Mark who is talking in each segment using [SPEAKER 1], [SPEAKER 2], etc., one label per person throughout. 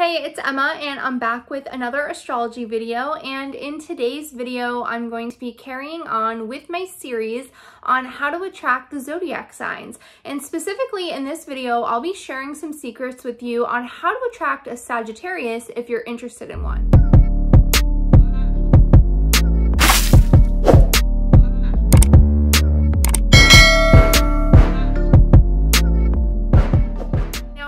[SPEAKER 1] Hey, it's Emma and I'm back with another astrology video, and in today's video I'm going to be carrying on with my series on how to attract the zodiac signs. And specifically in this video I'll be sharing some secrets with you on how to attract a Sagittarius if you're interested in one.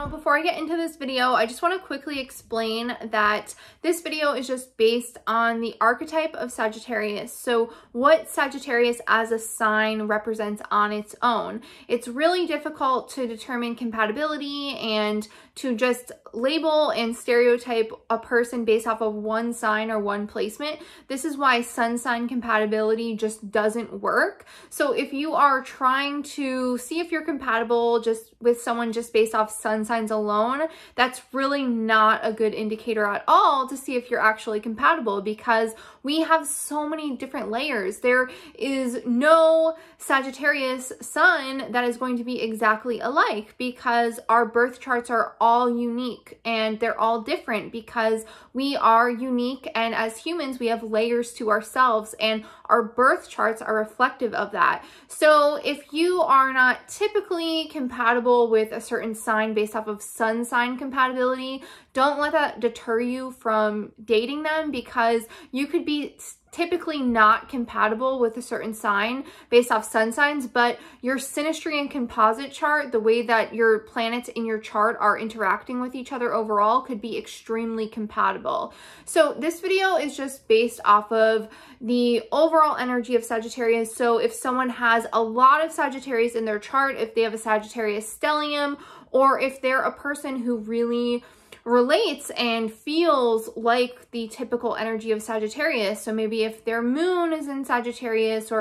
[SPEAKER 1] Before I get into this video, I just want to quickly explain that this video is just based on the archetype of Sagittarius. So what Sagittarius as a sign represents on its own. It's really difficult to determine compatibility and to just label and stereotype a person based off of one sign or one placement. This is why sun sign compatibility just doesn't work. So if you are trying to see if you're compatible just with someone just based off sun signs alone, that's really not a good indicator at all to see if you're actually compatible, because we have so many different layers. There is no Sagittarius sun that is going to be exactly alike, because our birth charts are all unique and they're all different because we are unique, and as humans we have layers to ourselves and our birth charts are reflective of that. So if you are not typically compatible with a certain sign based off of sun sign compatibility, don't let that deter you from dating them, because you could be typically not compatible with a certain sign based off sun signs, but your synastry and composite chart, the way that your planets in your chart are interacting with each other overall, could be extremely compatible. So this video is just based off of the overall energy of Sagittarius. So if someone has a lot of Sagittarius in their chart, if they have a Sagittarius stellium, or if they're a person who really relates and feels like the typical energy of Sagittarius. So maybe if their moon is in Sagittarius,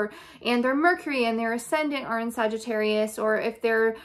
[SPEAKER 1] and their Mercury and their ascendant are in Sagittarius, or if they're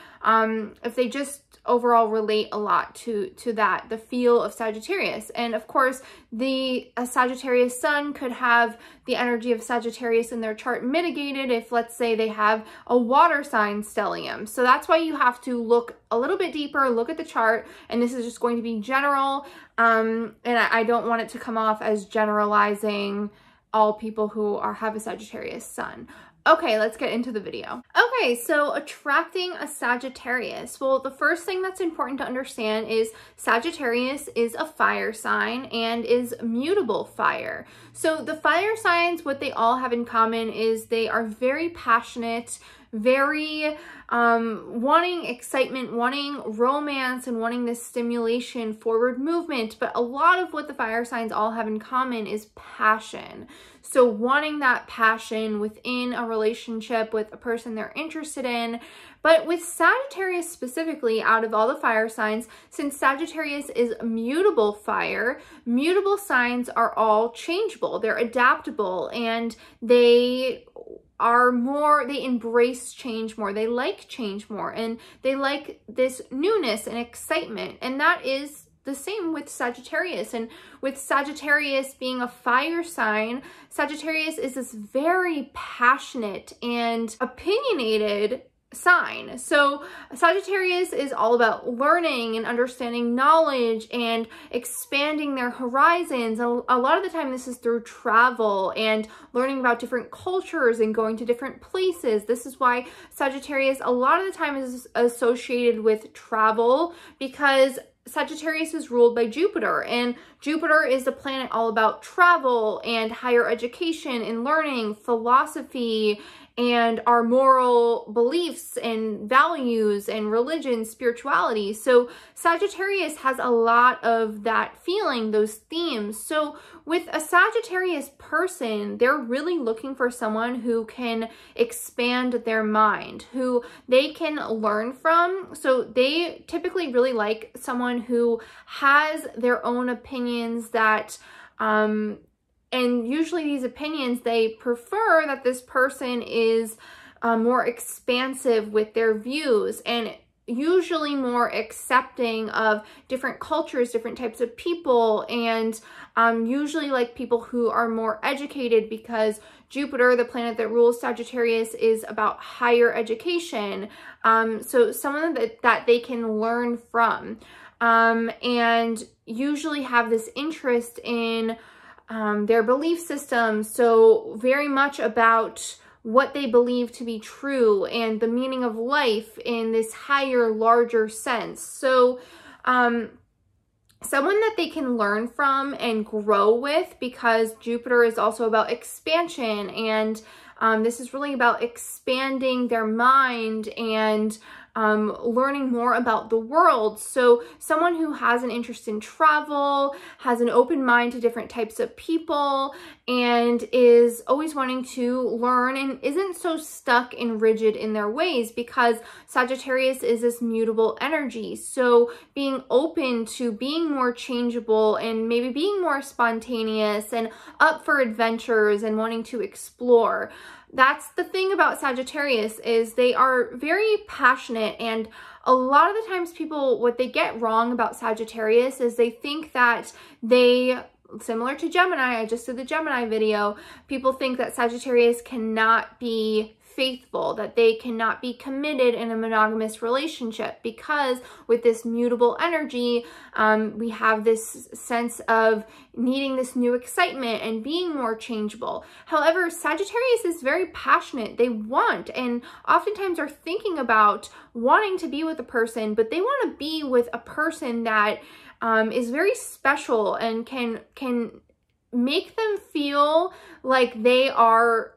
[SPEAKER 1] if they just overall relate a lot to that, the feel of Sagittarius. And of course, a Sagittarius sun could have the energy of Sagittarius in their chart mitigated if, let's say, they have a water sign stellium. So that's why you have to look a little bit deeper, look at the chart, and this is just going to be general, and I don't want it to come off as generalizing all people who have a Sagittarius sun. Okay, let's get into the video. Okay, so attracting a Sagittarius. Well, the first thing that's important to understand is Sagittarius is a fire sign and is mutable fire. So the fire signs, what they all have in common is they are very passionate, very wanting excitement, wanting romance, and wanting this stimulation, forward movement. But a lot of what the fire signs all have in common is passion. So wanting that passion within a relationship with a person they're interested in. But with Sagittarius specifically, out of all the fire signs, since Sagittarius is mutable fire, mutable signs are all changeable. They're adaptable, and they embrace change more. They like change more, and they like this newness and excitement. And that is the same with Sagittarius. And with Sagittarius being a fire sign, Sagittarius is this very passionate and opinionated sign. So Sagittarius is all about learning and understanding knowledge and expanding their horizons. A lot of the time this is through travel and learning about different cultures and going to different places. This is why Sagittarius a lot of the time is associated with travel, because Sagittarius is ruled by Jupiter, and Jupiter is the planet all about travel and higher education and learning, philosophy, and our moral beliefs and values and religion, spirituality. So Sagittarius has a lot of that feeling, those themes. So with a Sagittarius person, they're really looking for someone who can expand their mind, who they can learn from. So they typically really like someone who has their own opinions that, and usually these opinions, they prefer that this person is more expansive with their views, and usually more accepting of different cultures, different types of people, and usually like people who are more educated, because Jupiter, the planet that rules Sagittarius, is about higher education. So someone that they can learn from. and usually have this interest in their belief system. So very much about what they believe to be true and the meaning of life in this higher, larger sense. So someone that they can learn from and grow with, because Jupiter is also about expansion, and this is really about expanding their mind and learning more about the world. So someone who has an interest in travel, has an open mind to different types of people, and is always wanting to learn and isn't so stuck and rigid in their ways, because Sagittarius is this mutable energy. So being open to being more changeable and maybe being more spontaneous and up for adventures and wanting to explore. That's the thing about Sagittarius, is they are very passionate, and a lot of the times people, what they get wrong about Sagittarius is they think that they, similar to Gemini, I just did the Gemini video, people think that Sagittarius cannot be faithful, that they cannot be committed in a monogamous relationship, because with this mutable energy, we have this sense of needing this new excitement and being more changeable. However, Sagittarius is very passionate. They want, and oftentimes are thinking about wanting to be with a person, but they want to be with a person that is very special and can make them feel like they are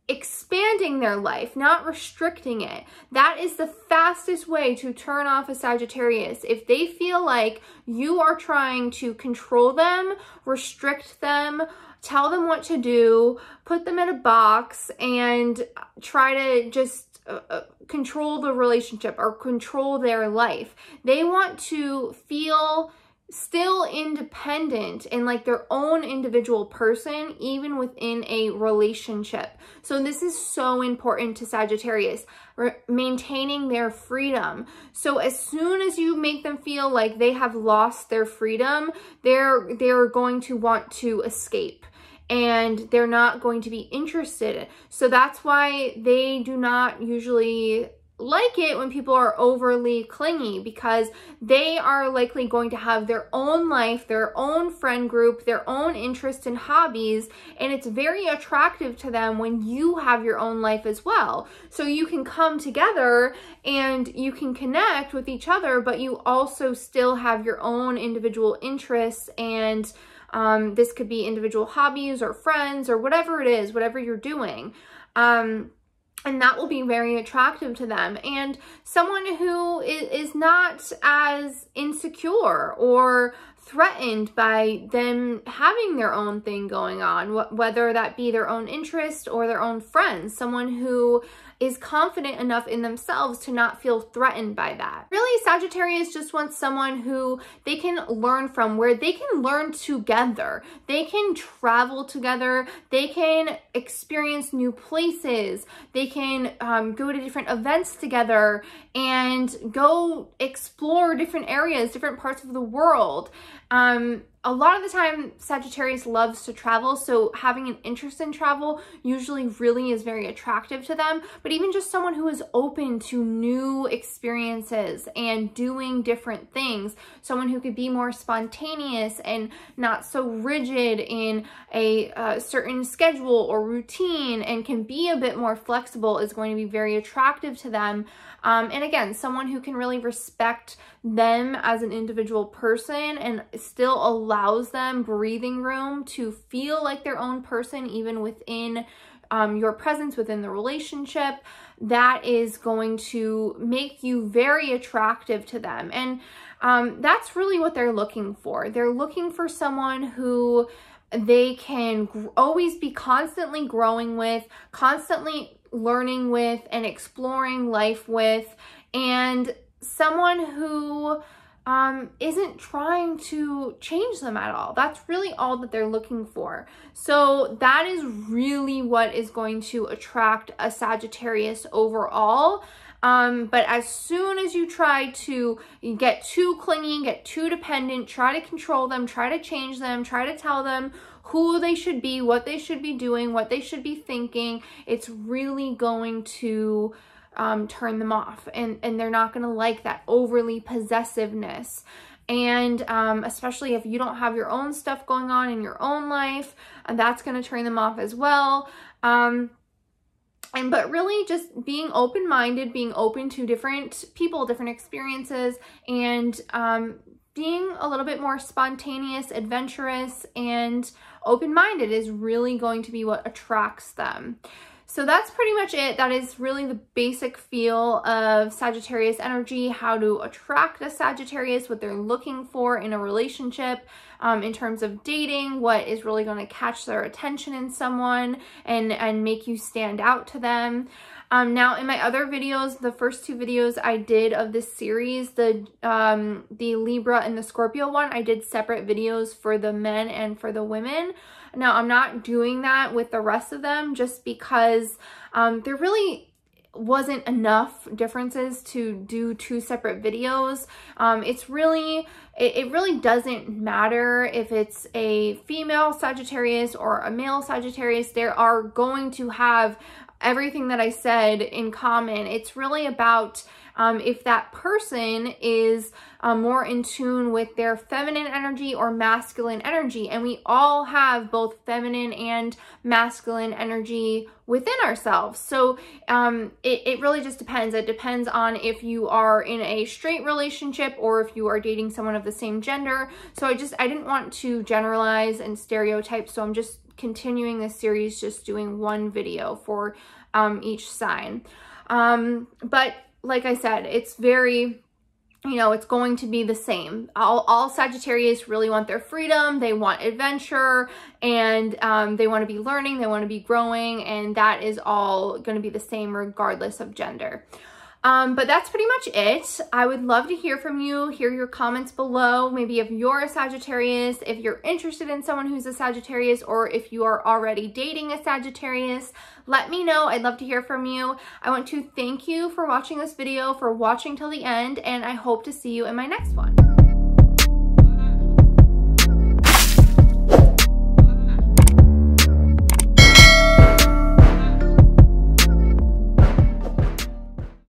[SPEAKER 1] expanding their life, not restricting it. That is the fastest way to turn off a Sagittarius. If they feel like you are trying to control them, restrict them, tell them what to do, put them in a box, and try to just control the relationship or control their life. They want to feel still independent and like their own individual person, even within a relationship. So this is so important to Sagittarius, maintaining their freedom. So as soon as you make them feel like they have lost their freedom, they're going to want to escape, and they're not going to be interested. So that's why they do not usually like it when people are overly clingy, because they are likely going to have their own life, their own friend group, their own interests and hobbies, and it's very attractive to them when you have your own life as well. So you can come together and you can connect with each other, but you also still have your own individual interests, and this could be individual hobbies or friends or whatever it is, whatever you're doing. And that will be very attractive to them. And someone who is not as insecure or threatened by them having their own thing going on, whether that be their own interest or their own friends. Someone who is confident enough in themselves to not feel threatened by that. Really, Sagittarius just wants someone who they can learn from, where they can learn together. They can travel together. They can experience new places. They can go to different events together and go explore different areas, different parts of the world. A lot of the time, Sagittarius loves to travel, so having an interest in travel usually really is very attractive to them. But even just someone who is open to new experiences and doing different things, someone who could be more spontaneous and not so rigid in a certain schedule or routine, and can be a bit more flexible, is going to be very attractive to them. And again, someone who can really respect them as an individual person and still allows them breathing room to feel like their own person, even within your presence within the relationship. That is going to make you very attractive to them. And that's really what they're looking for. They're looking for someone who they can always be constantly growing with, constantly learning with, and exploring life with, and someone who isn't trying to change them at all. That's really all that they're looking for. So that is really what is going to attract a Sagittarius overall. But as soon as you try to get too clingy, get too dependent, try to control them, try to change them, try to tell them who they should be, what they should be doing, what they should be thinking, it's really going to turn them off, and they're not going to like that overly possessiveness. And especially if you don't have your own stuff going on in your own life, that's going to turn them off as well. But really just being open-minded, being open to different people, different experiences, and being a little bit more spontaneous, adventurous, and open-minded is really going to be what attracts them. So that's pretty much it. That is really the basic feel of Sagittarius energy, how to attract a Sagittarius, what they're looking for in a relationship, in terms of dating, what is really going to catch their attention in someone and make you stand out to them. Now in my other videos, the first 2 videos I did of this series, the Libra and the Scorpio one, I did separate videos for the men and for the women. Now I'm not doing that with the rest of them just because there really wasn't enough differences to do 2 separate videos. It really doesn't matter if it's a female Sagittarius or a male Sagittarius. They are going to have everything that I said in common. It's really about if that person is more in tune with their feminine energy or masculine energy. And we all have both feminine and masculine energy within ourselves. So it really just depends. It depends on if you are in a straight relationship or if you are dating someone of the same gender. So I didn't want to generalize and stereotype. So I'm just continuing this series, just doing 1 video for each sign. But like I said, it's very, it's going to be the same. All Sagittarius really want their freedom. They want adventure, and they want to be learning. They want to be growing, and that is all going to be the same regardless of gender. But that's pretty much it. I would love to hear from you, hear your comments below. Maybe if you're a Sagittarius, if you're interested in someone who's a Sagittarius, or if you are already dating a Sagittarius, let me know. I'd love to hear from you. I want to thank you for watching this video, for watching till the end, and I hope to see you in my next one.